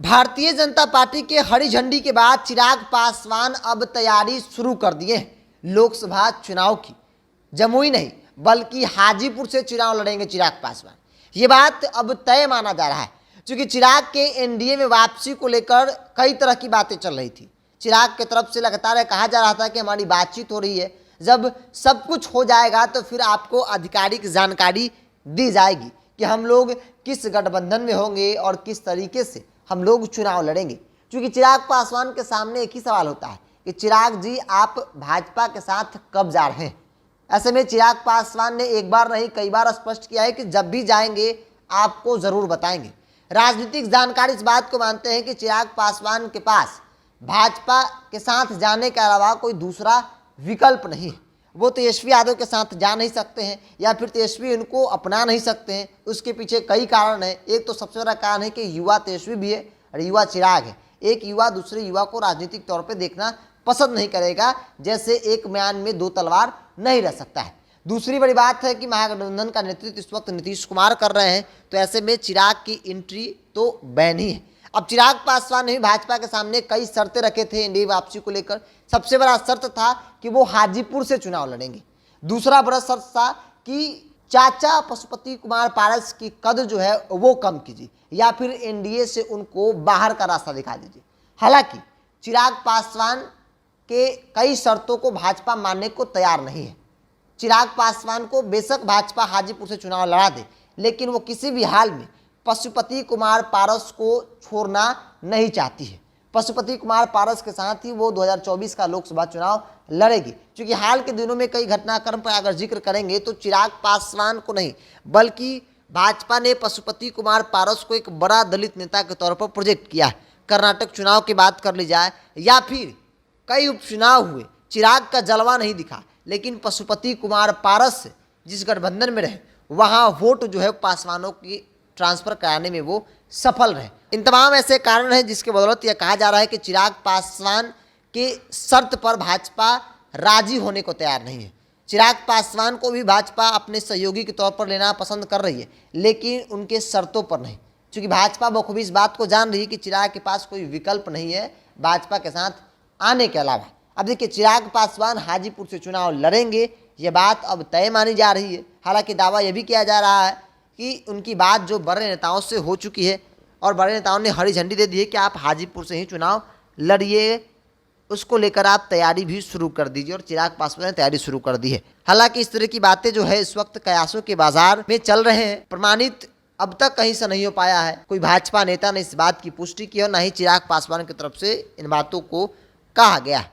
Bharatiya Janata party के हरी झंडी के बाद चिराग पासवान अब तैयारी शुरू कर दिए हैं लोकसभा चुनाव की। जमुई नहीं बल्कि हाजीपुर से चुनाव लड़ेंगे चिराग पासवान। ये बात अब तय माना जा रहा है, क्योंकि चिराग के एनडीए में वापसी को लेकर कई तरह की बातें चल रही थी। चिराग की तरफ से लगातार कहा जा रहा था कि हमारी बातचीत हो रही है, जब सब कुछ हो जाएगा तो फिर आपको आधिकारिक जानकारी दी जाएगी कि हम लोग किस गठबंधन में होंगे और किस तरीके से हम लोग चुनाव लड़ेंगे। क्योंकि चिराग पासवान के सामने एक ही सवाल होता है कि चिराग जी आप भाजपा के साथ कब जा रहे हैं। ऐसे में चिराग पासवान ने एक बार नहीं कई बार स्पष्ट किया है कि जब भी जाएंगे आपको जरूर बताएंगे। राजनीतिक जानकारी इस बात को मानते हैं कि चिराग पासवान के पास भाजपा के साथ जाने के अलावा कोई दूसरा विकल्प नहीं है। वो तेजस्वी यादव के साथ जा नहीं सकते हैं या फिर तेजस्वी उनको अपना नहीं सकते हैं। उसके पीछे कई कारण हैं। एक तो सबसे बड़ा कारण है कि युवा तेजस्वी भी है और युवा चिराग है। एक युवा दूसरे युवा को राजनीतिक तौर पे देखना पसंद नहीं करेगा, जैसे एक म्यान में दो तलवार नहीं रह सकता है। दूसरी बड़ी बात है कि महागठबंधन का नेतृत्व इस वक्त नीतीश कुमार कर रहे हैं, तो ऐसे में चिराग की एंट्री तो बैन ही है। अब चिराग पासवान ने भी भाजपा के सामने कई शर्तें रखे थे एनडीए वापसी को लेकर। सबसे बड़ा शर्त था कि वो हाजीपुर से चुनाव लड़ेंगे। दूसरा बड़ा शर्त था कि चाचा पशुपति कुमार पारस की कद जो है वो कम कीजिए या फिर एनडीए से उनको बाहर का रास्ता दिखा दीजिए। हालांकि चिराग पासवान के कई शर्तों को भाजपा मानने को तैयार नहीं है। चिराग पासवान को बेशक भाजपा हाजीपुर से चुनाव लड़ा दे, लेकिन वो किसी भी हाल में पशुपति कुमार पारस को छोड़ना नहीं चाहती है। पशुपति कुमार पारस के साथ ही वो 2024 का लोकसभा चुनाव लड़ेगी। क्योंकि हाल के दिनों में कई घटनाक्रम पर अगर जिक्र करेंगे तो चिराग पासवान को नहीं बल्कि भाजपा ने पशुपति कुमार पारस को एक बड़ा दलित नेता के तौर पर प्रोजेक्ट किया है। कर्नाटक चुनाव की बात कर ली जाए या फिर कई उपचुनाव हुए, चिराग का जलवा नहीं दिखा, लेकिन पशुपति कुमार पारस जिस गठबंधन में रहे वहाँ वोट जो है पासवानों की ट्रांसफर कराने में वो सफल रहे। इन तमाम ऐसे कारण हैं जिसके बदौलत यह कहा जा रहा है कि चिराग पासवान के शर्त पर भाजपा राजी होने को तैयार नहीं है। चिराग पासवान को भी भाजपा अपने सहयोगी के तौर पर लेना पसंद कर रही है, लेकिन उनके शर्तों पर नहीं। क्योंकि भाजपा बखूबी इस बात को जान रही है कि चिराग के पास कोई विकल्प नहीं है भाजपा के साथ आने के अलावा। अब देखिए, चिराग पासवान हाजीपुर से चुनाव लड़ेंगे, ये बात अब तय मानी जा रही है। हालांकि दावा यह भी किया जा रहा है कि उनकी बात जो बड़े नेताओं से हो चुकी है और बड़े नेताओं ने हरी झंडी दे दी है कि आप हाजीपुर से ही चुनाव लड़िए, उसको लेकर आप तैयारी भी शुरू कर दीजिए। और चिराग पासवान ने तैयारी शुरू कर दी है। हालांकि इस तरह की बातें जो है इस वक्त कयासों के बाजार में चल रहे हैं, प्रमाणित अब तक कहीं से नहीं हो पाया है। कोई भाजपा नेता ने इस बात की पुष्टि की और न ही चिराग पासवान की तरफ से इन बातों को कहा गया।